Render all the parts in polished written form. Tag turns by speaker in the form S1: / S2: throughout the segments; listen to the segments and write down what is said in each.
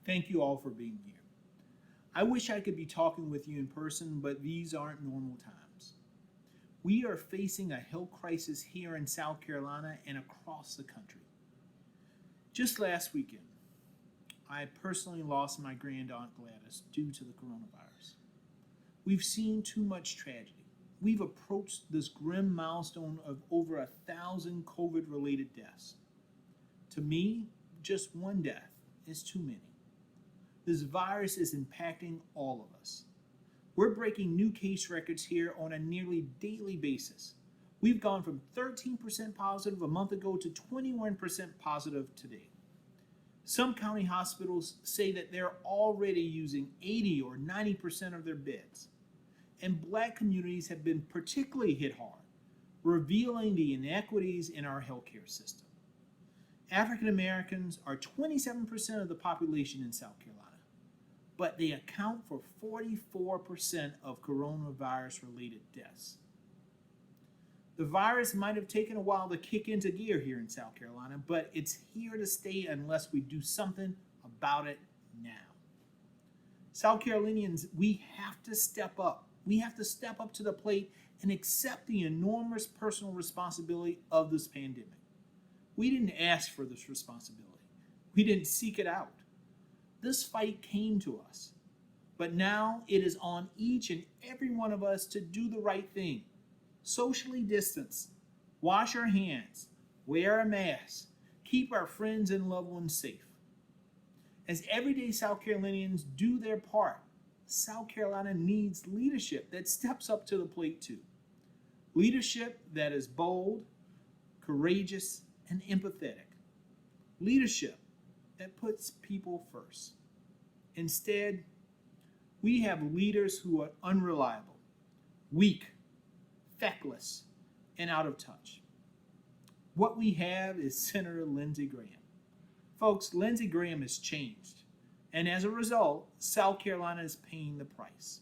S1: Thank you all for being here. I wish I could be talking with you in person, but these aren't normal times. We are facing a health crisis here in South Carolina and across the country. Just last weekend, I personally lost my grand aunt Gladys due to the coronavirus. We've seen too much tragedy. We've approached this grim milestone of over 1,000 COVID related deaths. To me, just one death is too many. This virus is impacting all of us. We're breaking new case records here on a nearly daily basis. We've gone from 13% positive a month ago to 21% positive today. Some county hospitals say that they're already using 80 or 90% of their beds. And Black communities have been particularly hit hard, revealing the inequities in our healthcare system. African Americans are 27% of the population in South Carolina, but they account for 44% of coronavirus related deaths. The virus might have taken a while to kick into gear here in South Carolina, but it's here to stay unless we do something about it now. South Carolinians, we have to step up. We have to step up to the plate and accept the enormous personal responsibility of this pandemic. We didn't ask for this responsibility. We didn't seek it out. This fight came to us. But now it is on each and every one of us to do the right thing. Socially distance, wash our hands, wear a mask, keep our friends and loved ones safe. As everyday South Carolinians do their part, South Carolina needs leadership that steps up to the plate too. Leadership that is bold, courageous, and empathetic. Leadership that puts people first. Instead, we have leaders who are unreliable, weak, feckless, and out of touch. What we have is Senator Lindsey Graham. Folks, Lindsey Graham has changed. And as a result, South Carolina is paying the price.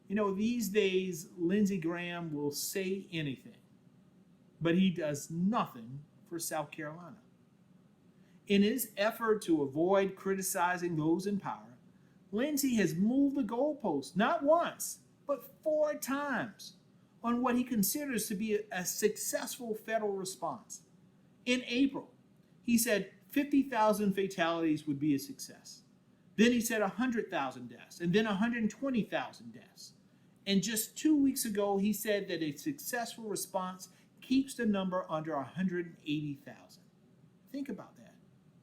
S1: You know, these days, Lindsey Graham will say anything, but he does nothing for South Carolina. In his effort to avoid criticizing those in power, Lindsey has moved the goalpost not once, but 4 times on what he considers to be a successful federal response. In April, he said 50,000 fatalities would be a success. Then he said 100,000 deaths, and then 120,000 deaths. And just 2 weeks ago, he said that a successful response keeps the number under 180,000. Think about that.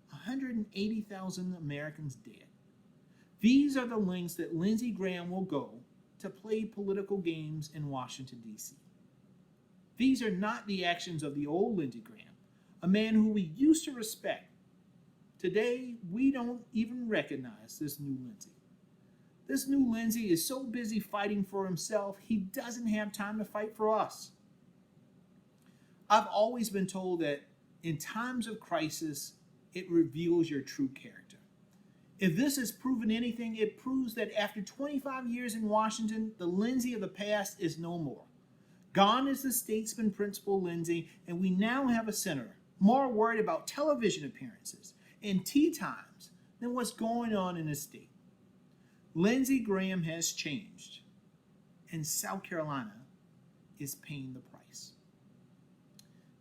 S1: 180,000 Americans dead. These are the lengths that Lindsey Graham will go to play political games in Washington, D.C. These are not the actions of the old Lindsey Graham, a man who we used to respect. Today, we don't even recognize this new Lindsey. This new Lindsey is so busy fighting for himself, he doesn't have time to fight for us. I've always been told that in times of crisis, it reveals your true character. If this has proven anything, it proves that after 25 years in Washington, the Lindsey of the past is no more. Gone is the statesman principal Lindsey, and we now have a senator more worried about television appearances and tea times than what's going on in his state. Lindsey Graham has changed, and South Carolina is paying the price.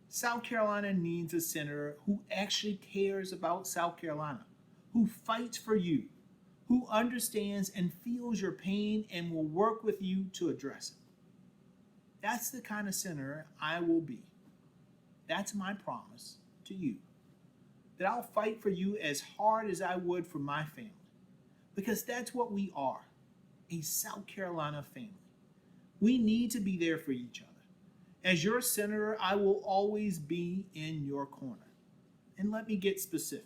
S1: South Carolina needs a senator who actually cares about South Carolina, who fights for you, who understands and feels your pain and will work with you to address it. That's the kind of senator I will be. That's my promise to you, that I'll fight for you as hard as I would for my family, because that's what we are, a South Carolina family. We need to be there for each other. As your senator, I will always be in your corner. And let me get specific.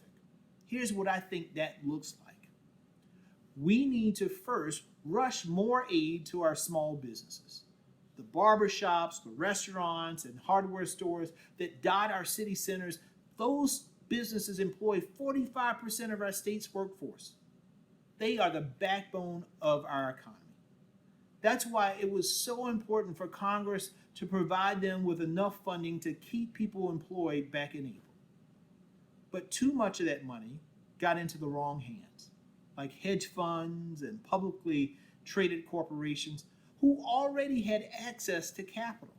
S1: Here's what I think that looks like. We need to first rush more aid to our small businesses. The barbershops, the restaurants, and hardware stores that dot our city centers, those businesses employ 45% of our state's workforce. They are the backbone of our economy. That's why it was so important for Congress to provide them with enough funding to keep people employed back in April. But too much of that money got into the wrong hands, like hedge funds and publicly traded corporations who already had access to capital.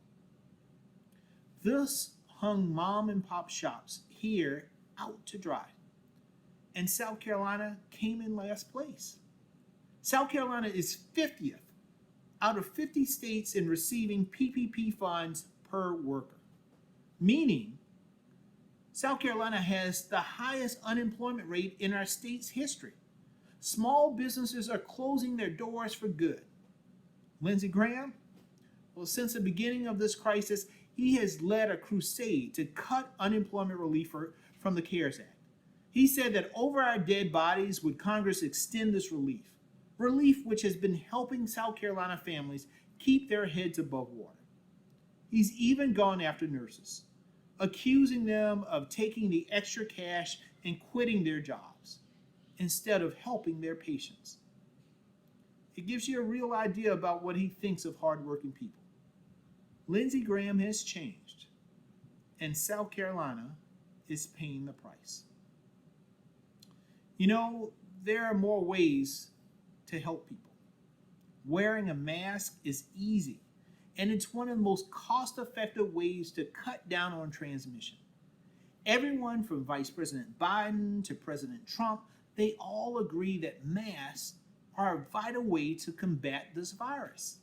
S1: This hung mom and pop shops here out to dry, and South Carolina came in last place. South Carolina is 50th out of 50 states in receiving PPP funds per worker, meaning South Carolina has the highest unemployment rate in our state's history. Small businesses are closing their doors for good. Lindsey Graham? Well, since the beginning of this crisis, he has led a crusade to cut unemployment relief from the CARES Act. He said that over our dead bodies would Congress extend this relief which has been helping South Carolina families keep their heads above water. He's even gone after nurses, accusing them of taking the extra cash and quitting their jobs instead of helping their patients. It gives you a real idea about what he thinks of hardworking people. Lindsey Graham has changed, and South Carolina is paying the price. You know, there are more ways to help people. Wearing a mask is easy, and it's one of the most cost-effective ways to cut down on transmission. Everyone from Vice President Biden to President Trump, they all agree that masks are a vital way to combat this virus.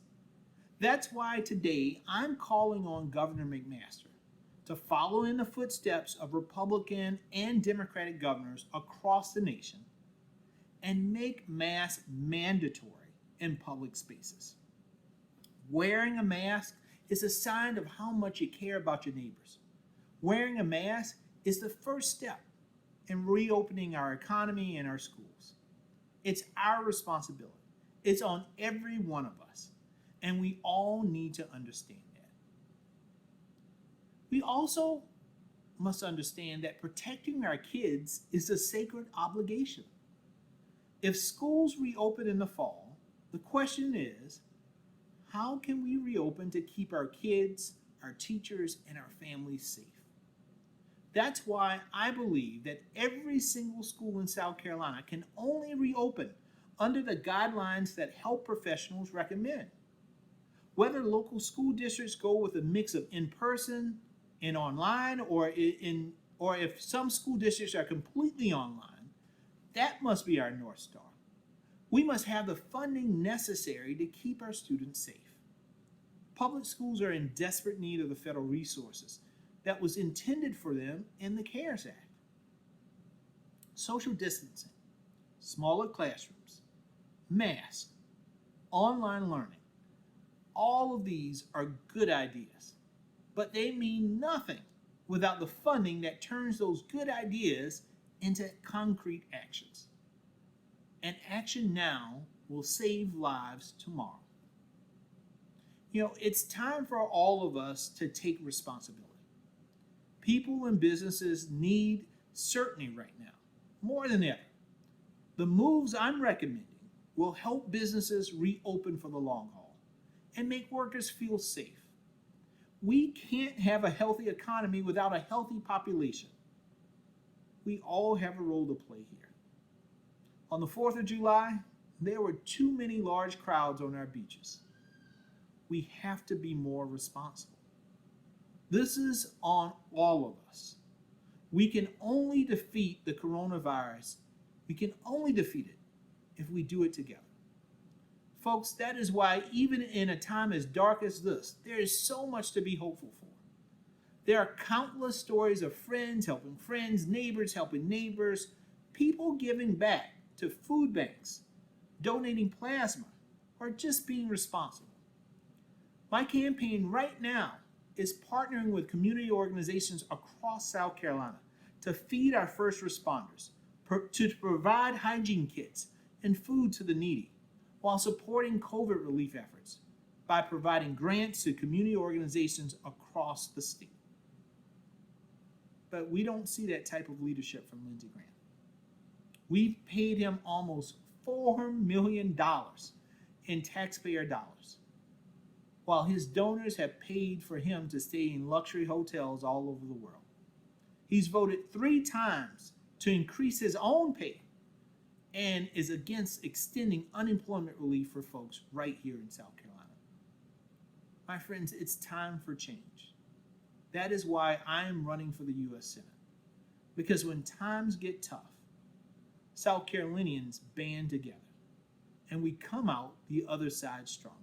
S1: That's why today I'm calling on Governor McMaster to follow in the footsteps of Republican and Democratic governors across the nation and make masks mandatory in public spaces. Wearing a mask is a sign of how much you care about your neighbors. Wearing a mask is the first step in reopening our economy and our schools. It's our responsibility. It's on every one of us, and we all need to understand that. We also must understand that protecting our kids is a sacred obligation. If schools reopen in the fall, the question is, how can we reopen to keep our kids, our teachers, and our families safe? That's why I believe that every single school in South Carolina can only reopen under the guidelines that health professionals recommend. Whether local school districts go with a mix of in-person and online, or if some school districts are completely online, that must be our North Star. We must have the funding necessary to keep our students safe. Public schools are in desperate need of the federal resources that was intended for them in the CARES Act. Social distancing, smaller classrooms, masks, online learning, all of these are good ideas, but they mean nothing without the funding that turns those good ideas into concrete actions. And action now will save lives tomorrow. You know, it's time for all of us to take responsibility. People and businesses need certainty right now, more than ever. The moves I'm recommending will help businesses reopen for the long haul and make workers feel safe. We can't have a healthy economy without a healthy population. We all have a role to play here. On the 4th of July, there were too many large crowds on our beaches. We have to be more responsible. This is on all of us. We can only defeat the coronavirus. We can only defeat it if we do it together. Folks, that is why even in a time as dark as this, there is so much to be hopeful for. There are countless stories of friends helping friends, neighbors helping neighbors, people giving back to food banks, donating plasma, or just being responsible. My campaign right now is partnering with community organizations across South Carolina to feed our first responders, to provide hygiene kits and food to the needy, while supporting COVID relief efforts by providing grants to community organizations across the state. But we don't see that type of leadership from Lindsey Graham. We've paid him almost $4 million in taxpayer dollars, while his donors have paid for him to stay in luxury hotels all over the world. He's voted 3 times to increase his own pay and is against extending unemployment relief for folks right here in South Carolina. My friends, it's time for change. That is why I am running for the U.S. Senate. Because when times get tough, South Carolinians band together and we come out the other side stronger.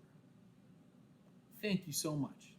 S1: Thank you so much.